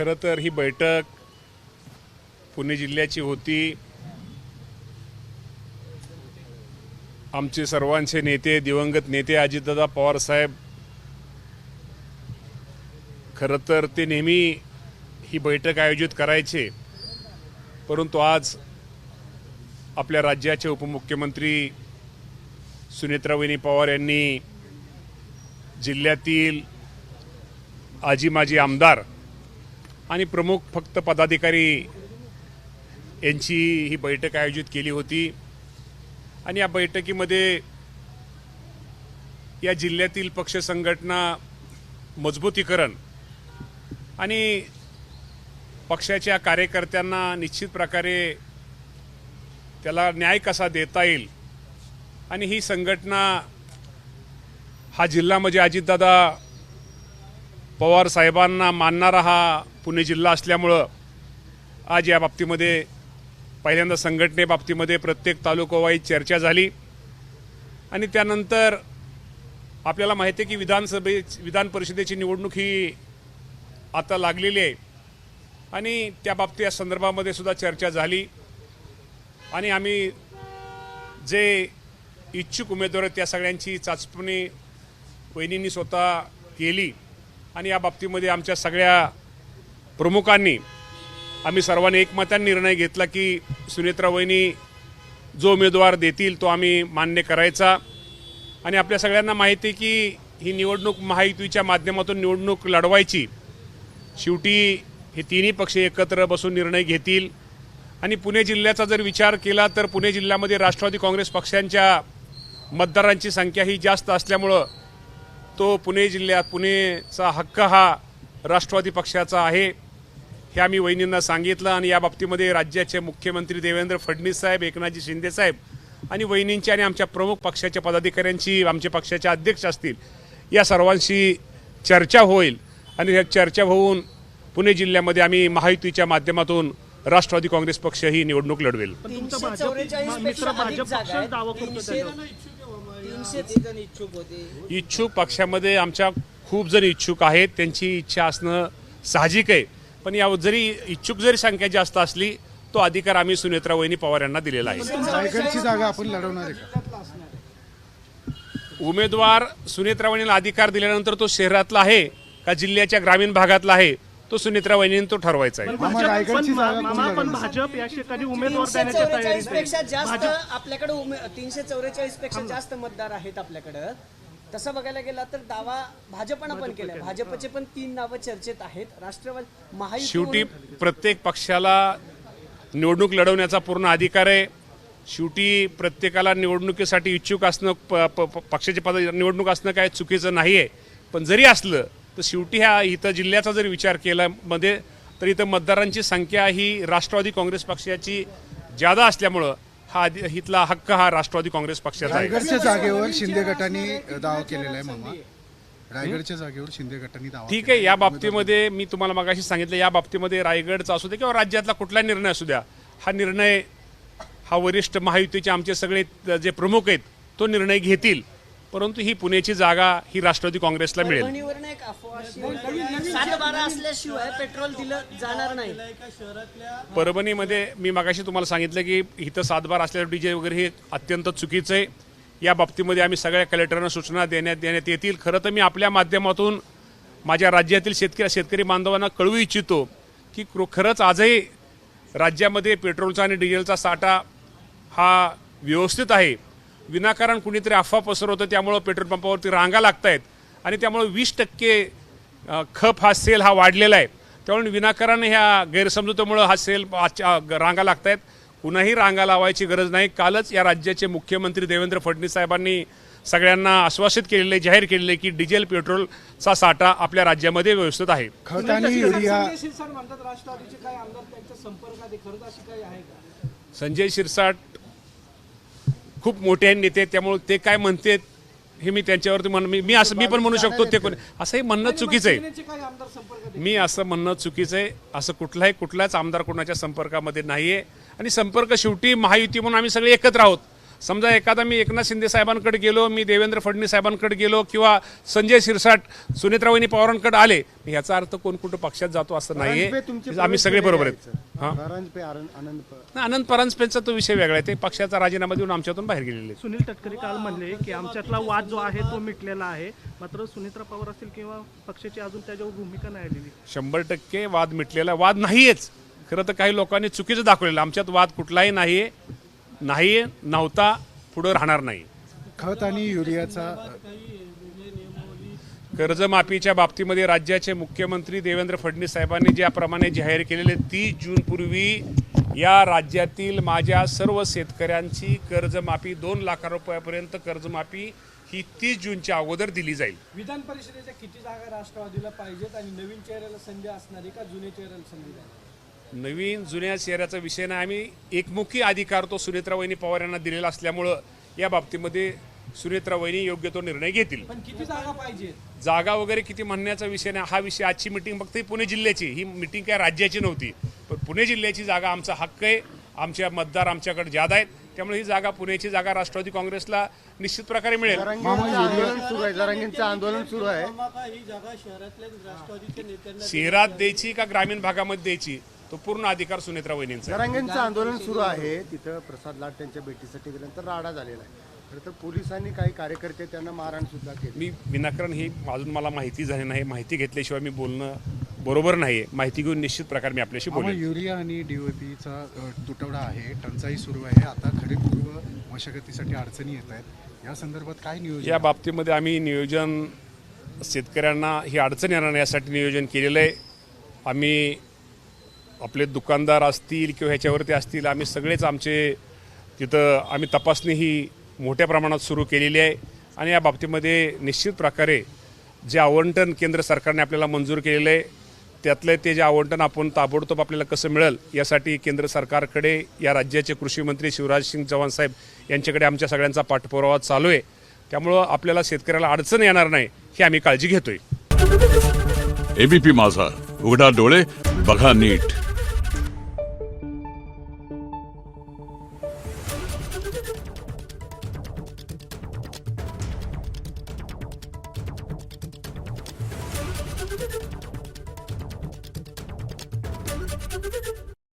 खरं तर ही बैठक पुणे जिल्ह्याची होती। आमचे सर्वांचे नेते दिवंगत नेते अजितदादा पवार साहेब खरं तर ते नेहमी ही बैठक आयोजित करायचे, परंतु आज आपल्या राज्याचे उपमुख्यमंत्री सुनेत्रावहिनी पवार यांनी जिल्ह्यातील आजी माजी आमदार आणि प्रमुख फक्त पदाधिकारी यांची ही बैठक आयोजित केली होती। आणि या बैठकीमध्ये या जिल्ह्यातील पक्ष संघटना मजबूतीकरण आणि पक्षाच्या कार्यकर्त्यांना निश्चित प्रकारे त्याला न्याय कसा देता येईल आणि ही संघटना हा जिल्हा म्हणजे अजितदादा पवार साहेबांना मानणारा हा पुणे जिल्हा असल्यामुळं आज या बाबतीमध्ये पहिल्यांदा संघटनेबाबतीमध्ये प्रत्येक तालुकावाईज चर्चा झाली आणि त्यानंतर आपल्याला माहिती आहे की विधान परिषदेची निवडणूक ही आता लागलेली आहे आणि त्या बाबतीत या संदर्भामध्ये सुद्धा चर्चा झाली आणि आम्ही जे इच्छुक उमेदवार आहेत त्या सगळ्यांची चाचपणी वहिनींनी स्वतः केली आणि या बाबतीमध्ये आमच्या सगळ्या प्रमुखांनी आम्ही सर्वांनी एकमताने निर्णय घेतला की सुनेत्रा वहिनी जो उमेदवार देतील तो आम्ही मान्य करायचा। आणि आपल्या सगळ्यांना माहिती आहे की ही निवडणूक महायुतीच्या माध्यमातून निवडणूक लढवायची, शेवटी हे तिन्ही पक्ष एकत्र बसून निर्णय घेतील। आणि पुणे जिल्ह्याचा जर विचार केला तर पुणे जिल्ह्यामध्ये राष्ट्रवादी काँग्रेस पक्षांच्या मतदारांची संख्या ही जास्त असल्यामुळं तो पुणेचा हक्क हा राष्ट्रवादी पक्षाचा आहे हे आम्ही वहिनींना सांगितलं। आणि या बाबतीमध्ये राज्याचे मुख्यमंत्री देवेंद्र फडणवीस साहेब, एकनाथजी शिंदे साहेब आणि वहिनींची आणि आमच्या प्रमुख पक्षाच्या पदाधिकाऱ्यांची, आमचे पक्षाचे अध्यक्ष असतील, या सर्वांशी चर्चा होईल आणि या चर्चा होऊन पुणे जिल्ह्यामध्ये आम्ही महायुतीच्या माध्यमातून राष्ट्रवादी काँग्रेस पक्ष ही निवडणूक लढवेल। इच्छुक पक्षामध्ये आमच्या खूप जण इच्छुक आहेत, त्यांची इच्छा असणं साहजिक आहे, पण या जरी इच्छुक जरी संख्या जास्त असली तो अधिकार आम्ही सुनेत्रा वहिनी पवार यांना दिलेला आहे। रायगडची जागा आपण लढवणार आहे का? उमेदवार सुनेत्रा वहिनीला अधिकार दिल्यानंतर तो शहरातला आहे का जिल्ह्याच्या ग्रामीण भागातला आहे तो सुनेत्रा वहिनीने तो ठरवायचा आहे। भाजप या ठिकाणी उमेदवार देण्याच्या तयारीत पेक्षा जास्त आपल्याकडे 344 पेक्षा जास्त मतदार आहेत आपल्याकडे। तसं बघायला गेला तर दावा भाजपनं पण केला, भाजपचे पण 3 नावं चर्चेत आहेत। राष्ट्रवादी महायुती शेवटी प्रत्येक पक्षाला निवडणूक लढवण्याचा पूर्ण अधिकार आहे। शेवटी प्रत्येकाला निवडणुकीसाठी इच्छुक असणं, पक्षाचे निवडणूक असणं काय चुकीचं नाही आहे, पण जरी असलं तर शेवटी इथं जिल्ह्याचा जर विचार केला मध्ये तर इथं मतदारांची संख्या ही राष्ट्रवादी काँग्रेस पक्षाची जादा असल्यामुळं हा इथला हक्क हा राष्ट्रवादी काँग्रेस पक्षाचा आहे। रायगडच्या जागेवर शिंदे गटाने दावा केलेला आहे मामा, रायगडच्या जागेवर शिंदे गटाने दावा। ठीक आहे, या बाबतीमध्ये मी तुम्हाला मगाशी सांगितलं, या बाबतीमध्ये रायगडचा असू दे किंवा राज्यातला कुठला निर्णय असू द्या, हा निर्णय हा वरिष्ठ महायुतीचे आमचे सगळे जे प्रमुख आहेत तो निर्णय घेतील, परंतु ही पुण्याची जागा ही राष्ट्रवादी काँग्रेसला मिळेल। पेट्रोल दिलं जाणार नाही। परभणीमध्ये मी मगाशी तुम्हाला सांगितलं की इथं 7 असल्यावर डीजे वगैरे हे अत्यंत चुकीचं आहे। या बाबतीमध्ये आम्ही सगळ्या कलेक्टरांना सूचना देण्यात येतील। खरं तर मी आपल्या माध्यमातून माझ्या राज्यातील शेतकरी बांधवांना कळवू इच्छितो की खरंच आजही राज्यामध्ये पेट्रोलचा आणि डिझेलचा साठा हा व्यवस्थित आहे। विनाकारण कुणीतरी अफवा पसरवतं, त्यामुळं पेट्रोल पंपावरती रांगा लागत आहेत आणि त्यामुळे 20% खप हा सेल हा वाढलेला आहे। त्यामुळे विनाकारण ह्या गैरसमजुतीमुळं हा सेल रांगा लागत आहेत। कुणाही रांगा लावायची गरज नाही। कालच या राज्याचे मुख्यमंत्री देवेंद्र फडणवीस साहेबांनी सगळ्यांना आश्वासित केलेले, जाहीर केलेले की डिझेल पेट्रोलचा साठा आपल्या राज्यामध्ये व्यवस्थित आहे। संजय शिरसाट खूप मोठे नेते, त्यामुळे ते काय म्हणतात हे मी त्यांच्यावरती मी पण म्हणू शकतो ते कोण असंही म्हणणं चुकीचं आहे। मी असं म्हणणं चुकीचं आहे। असं कुठलाच आमदार कोणाच्या संपर्कामध्ये नाहीये आणि संपर्क शेवटी महायुती म्हणून आम्ही सगळे एकत्र आहोत। समजा एखादा मी एकनाथ शिंदे साहेबांकडे गेलो, मी देवेंद्र फडणवीस साहेबांकडे गेलो किंवा संजय शिरसाट सुनेत्रावहिनी पवारांकडे आले, ह्याचा अर्थ कोण कुठं पक्षात जातो असं नाहीये. आम्ही सगळे बरोबर आहेत. हां, आनंद परांजपेचा तो विषय वेगळा आहे. ते पक्षाचा राजीनामा देऊन आमच्यातून बाहेर गेलेले आहेत. सुनील तटकरे काल म्हणले की आमच्यातला वाद जो आहे तो मिटलेला आहे, मात्र सुनेत्रा पवार असतील किंवा पक्षाची अजून त्याच्यावर भूमिका नाही आलेली. 100% वाद मिटलेला वाद नाहीयेच. खरं तर काही लोकांनी चुकीचं दाखवलेलं. आमच्यात वाद कुठलाही नाही, नव्हता, पुढं राहणार नाही. खत आणि युरियाचा कर्जमाफीच्या बाबतीमध्ये राज्याचे मुख्यमंत्री देवेंद्र फडणवीस साहेबांनी ज्याप्रमाणे जाहीर केलेले 30 जून पूर्वी या राज्यातील माझ्या सर्व शेतकऱ्यांची कर्जमाफी 2 लाख रुपयापर्यंत कर्जमाफी ही 30 जूनच्या अगोदर दिली जाईल. विधान परिषदेच्या किती जागा राष्ट्रवादीला पाहिजेत आणि नवीन चेहऱ्याला संधी असणारी का जुन्या चेहऱ्याला संधी द्यावी? नवीन जुन्या चेहऱ्याचा विषय नाही. आम्ही एकमुखी अधिकार तो सुनेत्रावहिनी पवार यांना दिलेला असल्यामुळं या बाबतीमध्ये सुनेत्रावहिनी योग्य तो निर्णय घेतील. पण किती जागा पाहिजेत? जागा वगैरे किती म्हणण्याचा विषय नाही. हा विषय, आजची मिटिंग फक्त ही पुणे जिल्ह्याची, ही मिटिंग काय राज्याची नव्हती. पण पुणे जिल्ह्याची जागा आमचा हक्क आहे. आमच्या मतदार आमच्याकडे ज्यादा आहेत, त्यामुळे ही जागा, पुण्याची जागा राष्ट्रवादी काँग्रेसला निश्चित प्रकारे मिळेल. जरांगेंचं आंदोलन सुरू आहे. ही जागा शहरातल्या राष्ट्रवादीच्या नेत्यांना शहरात द्यायची का ग्रामीण भागामध्ये द्यायची, तो पूर्ण अधिकार सुनेत्रा वहिनींचा आहे. जरांगेंचं आंदोलन सुरू आहे. तिथं प्रसाद लाड त्यांच्या भेटीसाठी गेल्यानंतर राडा झालेला आहे. खरं तर पोलिसांनी काही कार्यकर्ते त्यांना मारहाण सुद्धा केली. मी विनाकारण ही अजून मला माहिती झाली नाही. माहिती घेतल्याशिवाय मी बोलणं बरोबर नाही. माहिती घेऊन निश्चित प्रकारे मी आपल्याशी बोलेन. युरिया आणि DOPचा तुटवडा आहे, टंचाई सुरू आहे. आता खरीपपूर्व मशागतीसाठी अडचणी येत आहेत. या संदर्भात काय नियोजन? या बाबतीमध्ये आम्ही नियोजन, शेतकऱ्यांना ही अडचण येणार नाही यासाठी नियोजन केलेलं आहे. आम्ही आपले दुकानदार असतील किंवा ह्याच्यावरती असतील, आम्ही सगळेच आमचे तिथं आम्ही तपासणी ही मोठ्या प्रमाणात सुरू केलेली आहे. आणि या बाबतीमध्ये निश्चित प्रकारे जे आवंटन केंद्र सरकारने आपल्याला मंजूर केलेलं आहे, त्यातलं ते जे आवंटन आपण ताबडतोब आपल्याला कसं मिळेल यासाठी केंद्र सरकारकडे, या राज्याचे कृषी मंत्री शिवराज सिंग चौहान साहेब यांच्याकडे आमच्या सगळ्यांचा पाठपुरावा चालू आहे. त्यामुळं आपल्याला शेतकऱ्याला अडचण येणार नाही ही आम्ही काळजी घेतोय. एबीपी माझा, उघडा डोळे बघा नीट.